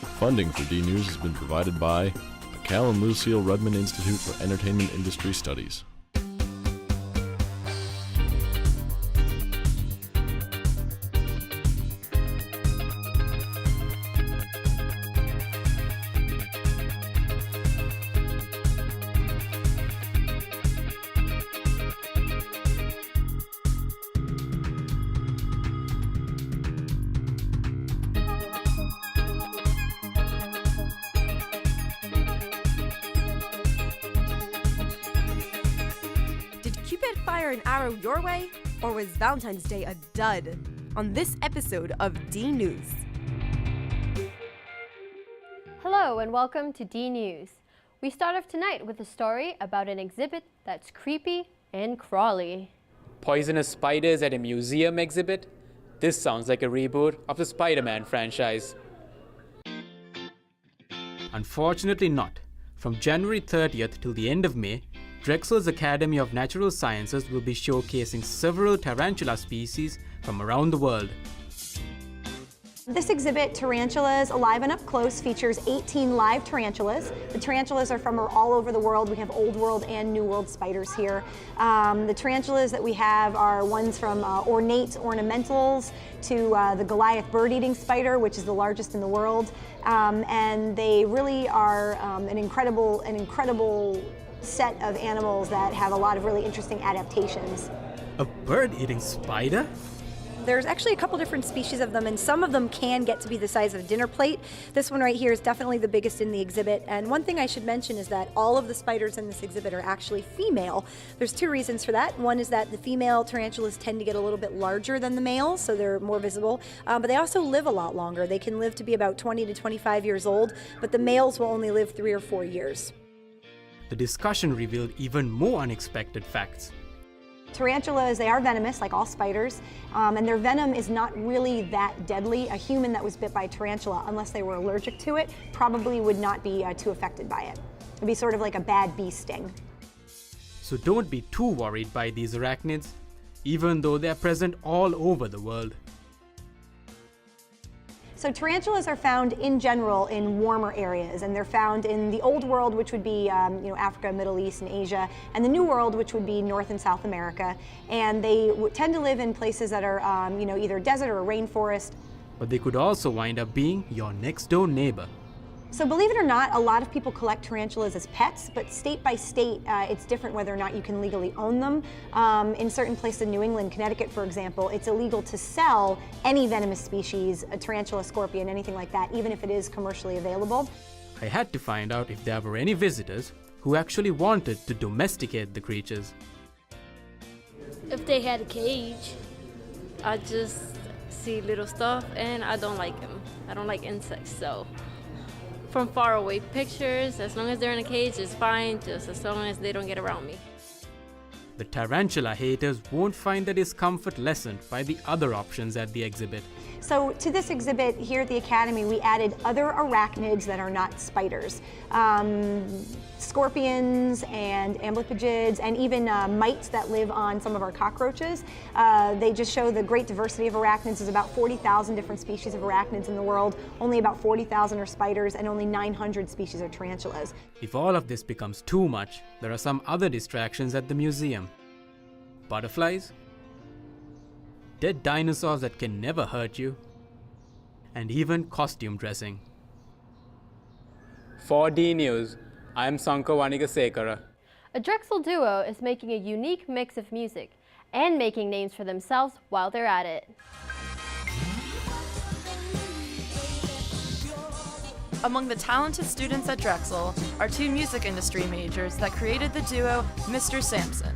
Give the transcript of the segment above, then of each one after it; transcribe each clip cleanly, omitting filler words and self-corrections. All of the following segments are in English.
Funding for DNews has been provided by the Cal and Lucille Rudman Institute for Entertainment Industry Studies. Fire an arrow your way, or was Valentine's Day a dud? On this episode of DNews. Hello and welcome to DNews. We start off tonight with a story about an exhibit that's creepy and crawly. Poisonous spiders at a museum exhibit? This sounds like a reboot of the Spider-Man franchise. Unfortunately not. From January 30th till the end of May, Drexel's Academy of Natural Sciences will be showcasing several tarantula species from around the world. This exhibit, Tarantulas Alive and Up Close, features 18 live tarantulas. The tarantulas are from all over the world. We have Old World and New World spiders here. The tarantulas that we have are ones from ornate ornamentals to the Goliath bird-eating spider, which is the largest in the world. And they really are an incredible set of animals that have a lot of really interesting adaptations. A bird-eating spider? There's actually a couple different species of them, and some of them can get to be the size of a dinner plate. This one right here is definitely the biggest in the exhibit, and one thing I should mention is that all of the spiders in this exhibit are actually female. There's two reasons for that. One is that the female tarantulas tend to get a little bit larger than the males, so they're more visible, but they also live a lot longer. They can live to be about 20 to 25 years old, but the males will only live 3 or 4 years. The discussion revealed even more unexpected facts. Tarantulas, they are venomous, like all spiders, and their venom is not really that deadly. A human that was bit by a tarantula, unless they were allergic to it, probably would not be too affected by it. It would be sort of like a bad bee sting. So don't be too worried by these arachnids, even though they are present all over the world. So tarantulas are found in general in warmer areas, and they're found in the Old World, which would be Africa, Middle East, and Asia, and the New World, which would be North and South America. And they tend to live in places that are either desert or a rainforest. But they could also wind up being your next door neighbor. So believe it or not, a lot of people collect tarantulas as pets, but state by state, it's different whether or not you can legally own them. In certain places in New England, Connecticut, for example, it's illegal to sell any venomous species, a tarantula, scorpion, anything like that, even if it is commercially available. I had to find out if there were any visitors who actually wanted to domesticate the creatures. If they had a cage, I just see little stuff and I don't like them. I don't like insects, so. From far away pictures, as long as they're in a cage, it's fine, just as long as they don't get around me. The tarantula haters won't find the discomfort lessened by the other options at the exhibit. So to this exhibit here at the Academy, we added other arachnids that are not spiders. Scorpions and amblypygids, and even mites that live on some of our cockroaches. They just show the great diversity of arachnids. There's about 40,000 different species of arachnids in the world. Only about 40,000 are spiders, and only 900 species are tarantulas. If all of this becomes too much, there are some other distractions at the museum. Butterflies, dead dinosaurs that can never hurt you, and even costume dressing. For DNews, I am Sanko Vanigasekara. A Drexel duo is making a unique mix of music and making names for themselves while they're at it. Among the talented students at Drexel are 2 music industry majors that created the duo Mr. Sampson.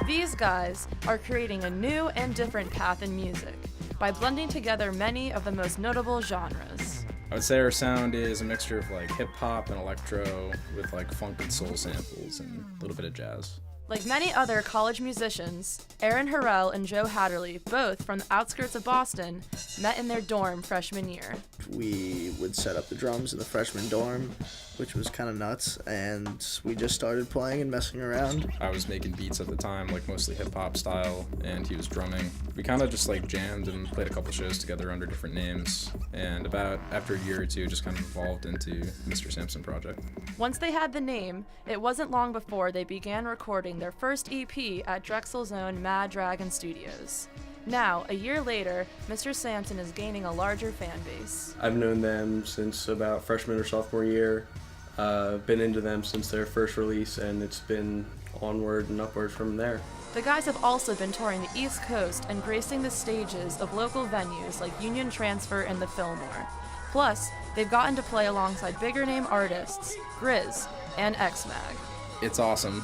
These guys are creating a new and different path in music by blending together many of the most notable genres. I would say our sound is a mixture of like hip hop and electro with like funk and soul samples and a little bit of jazz. Like many other college musicians, Aaron Harrell and Joe Hatterley, both from the outskirts of Boston, met in their dorm freshman year. we would set up the drums in the freshman dorm, which was kind of nuts, and we just started playing and messing around. I was making beats at the time, like mostly hip-hop style, and he was drumming. We kind of just like jammed and played a couple shows together under different names, and about after a year or two, just kind of evolved into Mr. Sampson Project. Once they had the name, it wasn't long before they began recording their first EP at Drexel's own Mad Dragon Studios. Now, a year later, Mr. Sampson is gaining a larger fan base. I've known them since about freshman or sophomore year. Been into them since their first release, and it's been onward and upward from there. The guys have also been touring the East Coast and gracing the stages of local venues like Union Transfer and the Fillmore. Plus, they've gotten to play alongside bigger name artists, Grizz and X-Mag. It's awesome.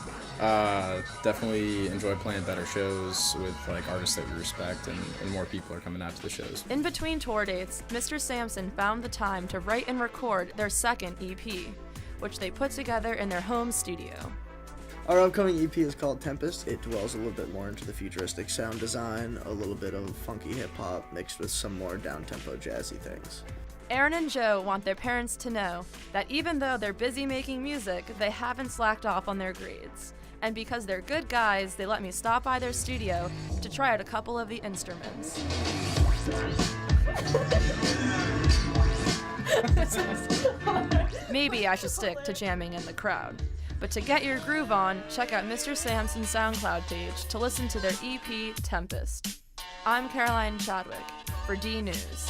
Definitely enjoy playing better shows with like artists that we respect, and more people are coming out to the shows. In between tour dates, Mr. Sampson found the time to write and record their second EP, which they put together in their home studio. Our upcoming EP is called Tempest. It dwells a little bit more into the futuristic sound design, a little bit of funky hip-hop mixed with some more down-tempo jazzy things. Aaron and Joe want their parents to know that even though they're busy making music, they haven't slacked off on their grades. And because they're good guys, they let me stop by their studio to try out a couple of the instruments. Maybe I should stick to jamming in the crowd. But to get your groove on, check out Mr. Sampson's SoundCloud page to listen to their EP, Tempest. I'm Caroline Chadwick for DNews.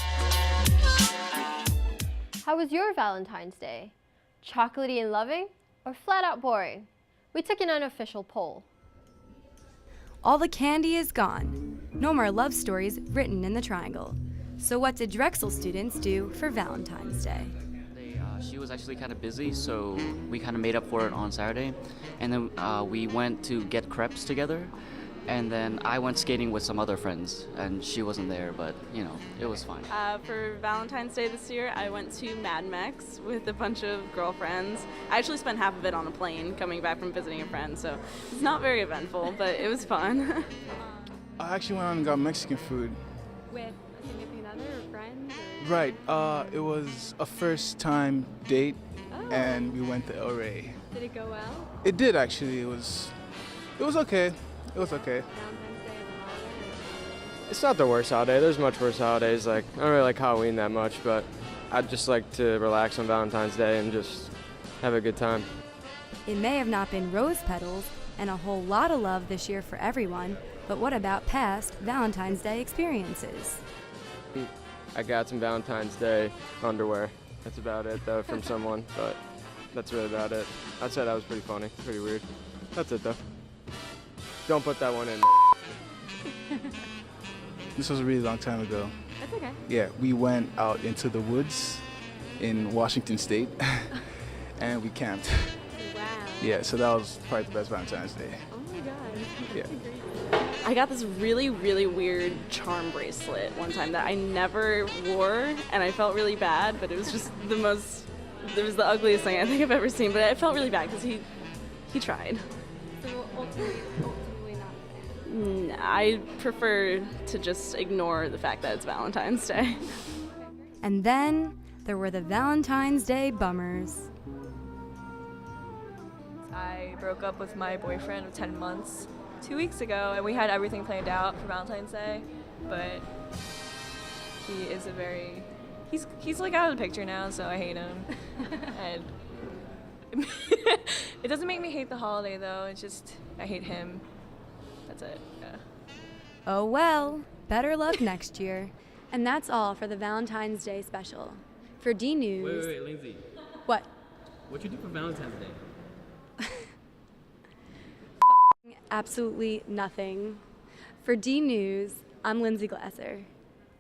How was your Valentine's Day? Chocolatey and loving, or flat out boring? We took an unofficial poll. All the candy is gone. No more love stories written in the triangle. So what did Drexel students do for Valentine's Day? She was actually kind of busy, so we kind of made up for it on Saturday. And then we went to get crepes together. And then I went skating with some other friends, and she wasn't there, but, you know, it was fine. For Valentine's Day this year, I went to Mad Mex with a bunch of girlfriends. I actually spent half of it on a plane coming back from visiting a friend, so it's not very eventful, but it was fun. I actually went out and got Mexican food. With a significant other or friend? Or? Right. It was a first-time date, Oh. and we went to El Rey. Did it go well? It did, actually. It was okay. It was okay. It's not the worst holiday. There's much worse holidays. Like, I don't really like Halloween that much, but I'd just like to relax on Valentine's Day and just have a good time. It may have not been rose petals and a whole lot of love this year for everyone, but what about past Valentine's Day experiences? I got some Valentine's Day underwear. That's about it, though, from someone, but that's really about it. I'd say that was pretty funny, pretty weird. That's it, though. Don't put that one in. This was a really long time ago. That's okay. Yeah, we went out into the woods in Washington State, and we camped. Wow. Yeah, so that was probably the best Valentine's Day. Oh my god. Yeah. I got this really, really weird charm bracelet one time that I never wore, and I felt really bad, but it was just it was the ugliest thing I think I've ever seen, but I felt really bad because he tried. So ultimately not a fan. I prefer to just ignore the fact that it's Valentine's Day. And then there were the Valentine's Day bummers. I broke up with my boyfriend of 10 months 2 weeks ago, and we had everything planned out for Valentine's Day, but he is he's like out of the picture now, so I hate him. And it doesn't make me hate the holiday though, it's just I hate him. That's it. Yeah. Oh well, better luck next year. And that's all for the Valentine's Day special. For DNews. Wait, Lindsay. What? What'd you do for Valentine's Day? Absolutely nothing. For DNews, I'm Lindsay Glasser.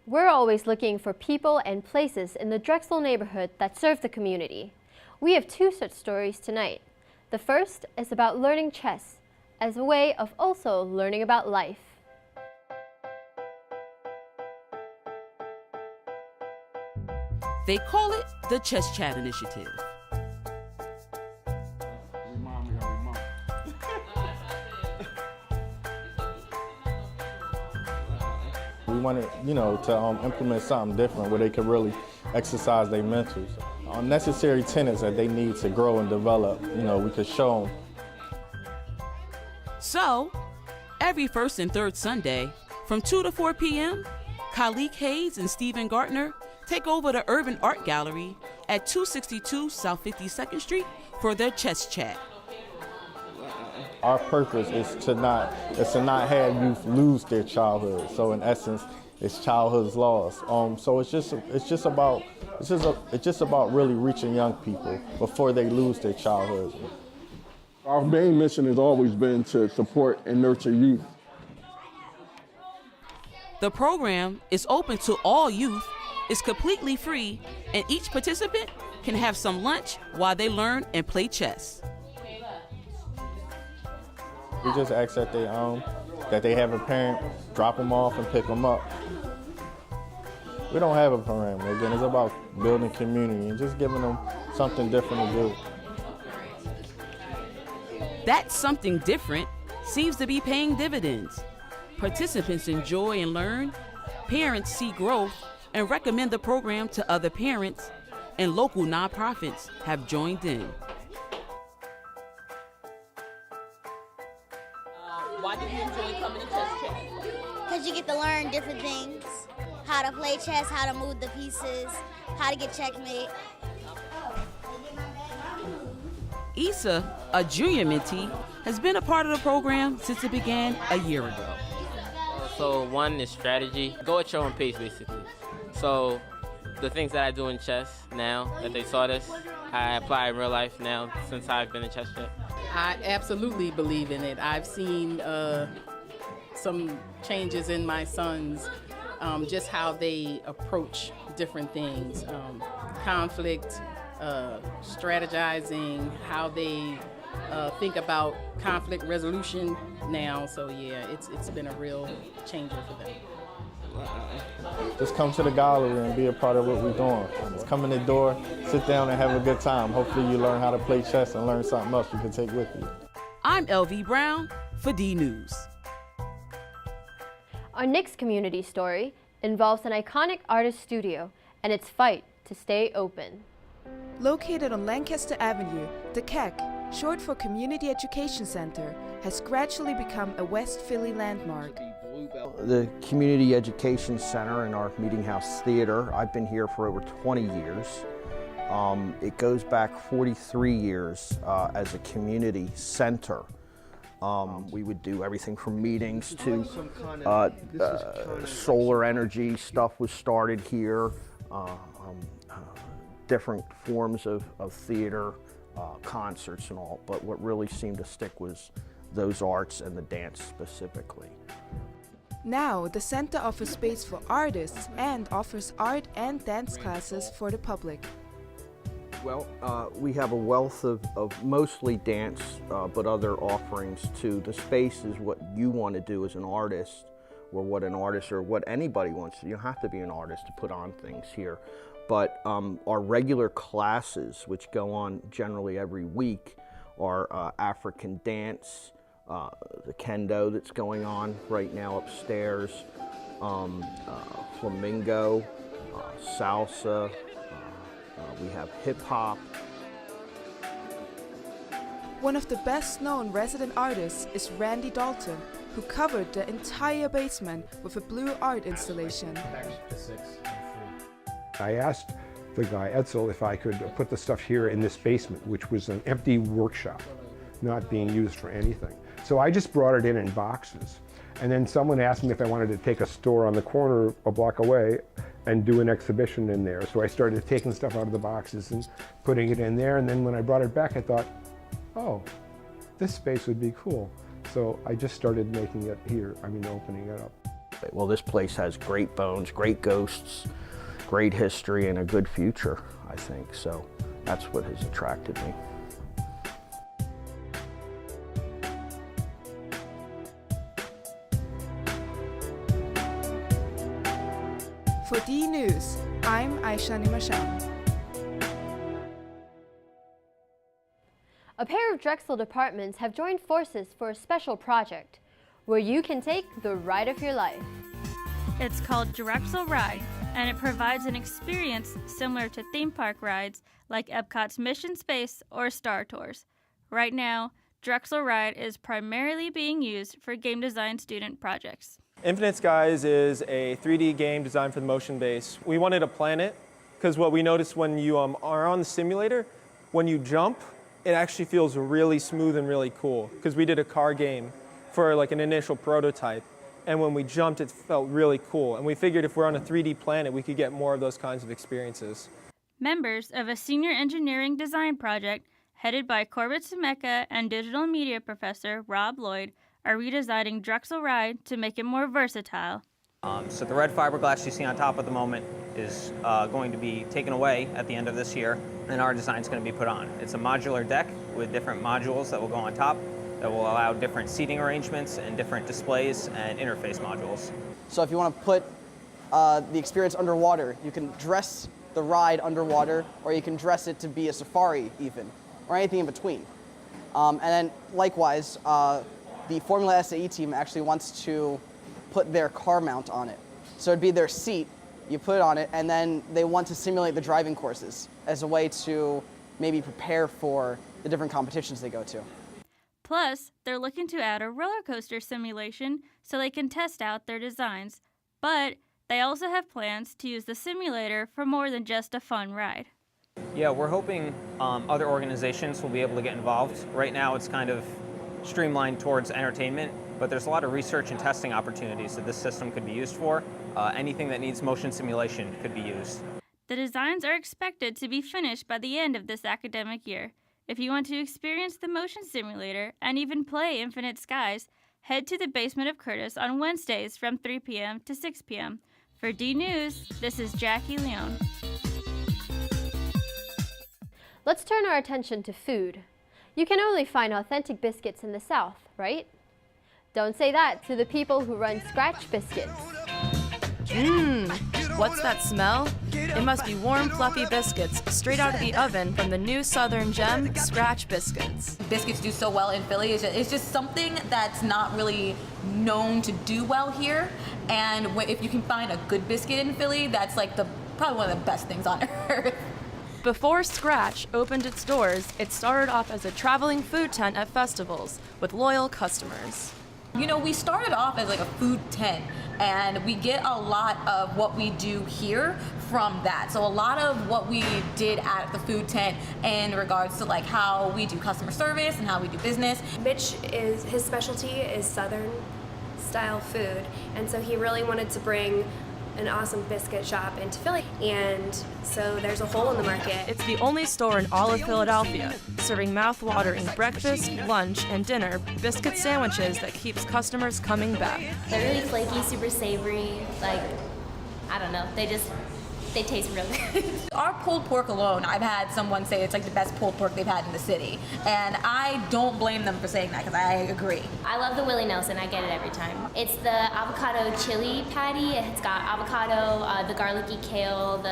We're always looking for people and places in the Drexel neighborhood that serve the community. We have two such stories tonight. The first is about learning chess as a way of also learning about life. They call it the Chess Chat Initiative. We wanted, to implement something different where they could really exercise their mentals. Necessary tenets that they need to grow and develop, we could show them. So, every first and third Sunday, from 2 to 4 p.m., Khalik Hayes and Stephen Gartner take over the Urban Art Gallery at 262 South 52nd Street for their chess chat. Our purpose is to not have youth lose their childhood. So in essence, it's childhood's lost. So it's just about really reaching young people before they lose their childhood. Our main mission has always been to support and nurture youth. The program is open to all youth, is completely free, and each participant can have some lunch while they learn and play chess. We just ask that they have a parent drop them off and pick them up. We don't have a parameter. Again, it's about building community and just giving them something different to do. That something different seems to be paying dividends. Participants enjoy and learn, parents see growth and recommend the program to other parents, and local nonprofits have joined in. Why do you enjoy coming to Chess Chat? Because you get to learn different things, how to play chess, how to move the pieces, how to get checkmate. Issa, a junior mentee, has been a part of the program since it began a year ago. So one is strategy. Go at your own pace, basically. So the things that I do in chess now that they taught us, I apply in real life now since I've been in Chess Chat. I absolutely believe in it. I've seen some changes in my sons, just how they approach different things, conflict, strategizing, how they think about conflict resolution now. So yeah, it's been a real changer for them. Just come to the gallery and be a part of what we're doing. Just come in the door, sit down and have a good time. Hopefully you learn how to play chess and learn something else you can take with you. I'm LV Brown for DNews. Our next community story involves an iconic artist studio and its fight to stay open. Located on Lancaster Avenue, the CEC, short for Community Education Center, has gradually become a West Philly landmark. The Community Education Center and our Meeting House Theater, I've been here for over 20 years. It goes back 43 years as a community center. We would do everything from meetings to solar energy stuff was started here, different forms of theater, concerts and all, but what really seemed to stick was those arts and the dance specifically. Now, the center offers space for artists and offers art and dance classes for the public. Well, we have a wealth of mostly dance, but other offerings too. The space is what you want to do as an artist, or what an artist or what anybody wants. You don't have to be an artist to put on things here. But our regular classes, which go on generally every week, are African dance, the kendo that's going on right now upstairs, flamingo, salsa, we have hip hop. One of the best known resident artists is Randy Dalton, who covered the entire basement with a blue art installation. I asked the guy, Edsel, if I could put the stuff here in this basement, which was an empty workshop, not being used for anything. So I just brought it in boxes. And then someone asked me if I wanted to take a store on the corner a block away and do an exhibition in there. So I started taking stuff out of the boxes and putting it in there. And then when I brought it back, I thought, oh, this space would be cool. So I just started making it here, opening it up. Well, this place has great bones, great ghosts, great history, and a good future, I think. So that's what has attracted me. For DNews, I'm Aisha Nimasham. A pair of Drexel departments have joined forces for a special project where you can take the ride of your life. It's called Drexel Ride, and it provides an experience similar to theme park rides like Epcot's Mission Space or Star Tours. Right now, Drexel Ride is primarily being used for game design student projects. Infinite Skies is a 3D game designed for the motion base. We wanted a planet because what we noticed when you are on the simulator, when you jump, it actually feels really smooth and really cool because we did a car game for like an initial prototype. And when we jumped, it felt really cool. And we figured if we're on a 3D planet, we could get more of those kinds of experiences. Members of a senior engineering design project headed by Corbett Semeka and digital media professor Rob Lloyd are redesigning Drexel Ride to make it more versatile. So the red fiberglass you see on top at the moment is going to be taken away at the end of this year, and our design is going to be put on. It's a modular deck with different modules that will go on top that will allow different seating arrangements and different displays and interface modules. So if you want to put the experience underwater, you can dress the ride underwater, or you can dress it to be a safari even, or anything in between. And then likewise, the Formula SAE team actually wants to put their car mount on it. So it'd be their seat, you put it on it, and then they want to simulate the driving courses as a way to maybe prepare for the different competitions they go to. Plus, they're looking to add a roller coaster simulation so they can test out their designs. But they also have plans to use the simulator for more than just a fun ride. Yeah, we're hoping other organizations will be able to get involved. Right now it's kind of streamlined towards entertainment, but there's a lot of research and testing opportunities that this system could be used for. Anything that needs motion simulation could be used. The designs are expected to be finished by the end of this academic year. If you want to experience the motion simulator and even play Infinite Skies, head to the basement of Curtis on Wednesdays from 3 p.m. to 6 p.m. For DNews, this is Jackie Leone. Let's turn our attention to food. You can only find authentic biscuits in the South, right? Don't say that to the people who run Scratch Biscuits. What's that smell? It must be warm, fluffy biscuits straight out of the oven from the new Southern gem, Scratch Biscuits. Biscuits do so well in Philly. It's just something that's not really known to do well here. And if you can find a good biscuit in Philly, that's like probably one of the best things on earth. Before Scratch opened its doors, it started off as a traveling food tent at festivals with loyal customers. You know, we started off as like a food tent, and we get a lot of what we do here from that. So a lot of what we did at the food tent in regards to like how we do customer service and how we do business. Mitch, his specialty is Southern style food, and so he really wanted to bring an awesome biscuit shop into Philly, and so there's a hole in the market. It's the only store in all of Philadelphia, serving mouth-watering breakfast, lunch, and dinner biscuit sandwiches that keeps customers coming back. They're really flaky, super savory, like, I don't know, they taste really good. Our pulled pork alone, I've had someone say it's like the best pulled pork they've had in the city. And I don't blame them for saying that, because I agree. I love the Willie Nelson, I get it every time. It's the avocado chili patty. It's got avocado, the garlicky kale,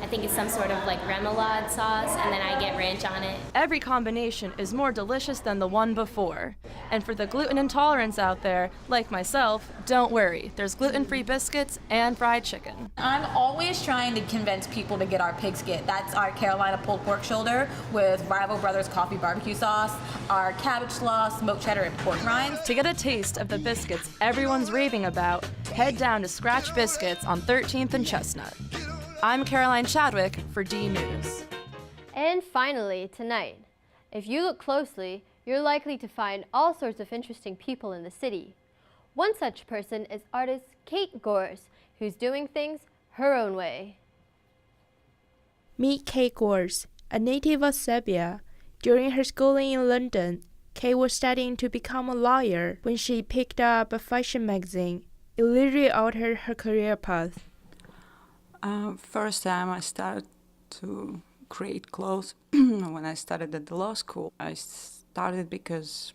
I think it's some sort of like remoulade sauce, and then I get ranch on it. Every combination is more delicious than the one before. And for the gluten intolerance out there, like myself, don't worry. There's gluten-free biscuits and fried chicken. I'm always trying to convince people to get our pig skit. That's our Carolina pulled pork shoulder with Rival Brothers coffee barbecue sauce, our cabbage slaw, smoked cheddar, and pork rinds. To get a taste of the biscuits everyone's raving about, head down to Scratch Biscuits on 13th and Chestnut. I'm Caroline Chadwick for DNews. And finally, tonight, if you look closely, you're likely to find all sorts of interesting people in the city. One such person is artist Kate Gores, who's doing things her own way. Meet Kate Gores, a native of Serbia. During her schooling in London, Kate was studying to become a lawyer when she picked up a fashion magazine. It literally altered her career path. First time I started to create clothes when I started at the law school. I started because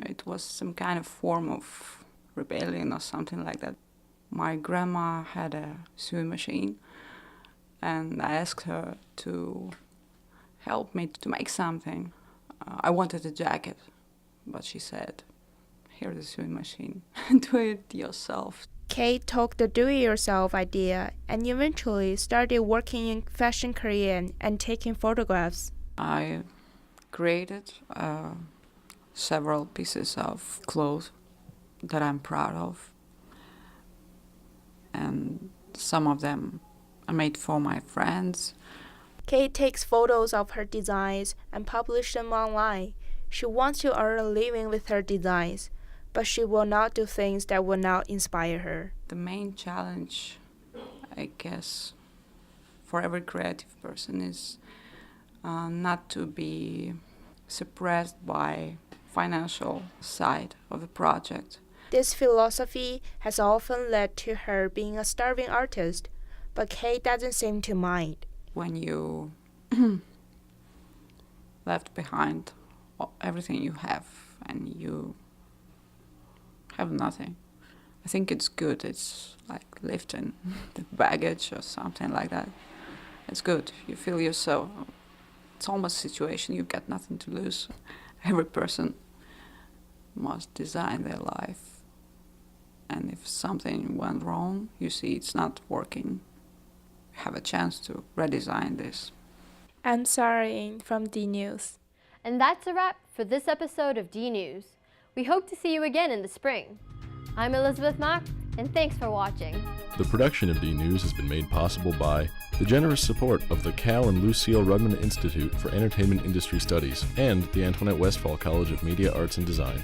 it was some kind of form of rebellion or something like that. My grandma had a sewing machine, and I asked her to help me to make something. I wanted a jacket, but she said, here's a sewing machine. Do it yourself. Kate took the do-it-yourself idea and eventually started working in fashion career and taking photographs. I created several pieces of clothes that I'm proud of. And some of them I made for my friends. Kate takes photos of her designs and publishes them online. She wants to earn a living with her designs, but she will not do things that will not inspire her. The main challenge, I guess, for every creative person is not to be suppressed by financial side of the project. This philosophy has often led to her being a starving artist, but Kate doesn't seem to mind. When you left behind everything you have and you have nothing, I think it's good. It's like lifting the baggage or something like that. It's good. You feel yourself. It's almost a situation you've got nothing to lose. Every person must design their life. And if something went wrong, you see it's not working, you have a chance to redesign this. I'm Sarah from DNews. And that's a wrap for this episode of DNews. We hope to see you again in the spring. I'm Elizabeth Mock, and thanks for watching. The production of DNews has been made possible by the generous support of the Cal and Lucille Rudman Institute for Entertainment Industry Studies and the Antoinette Westphal College of Media Arts and Design.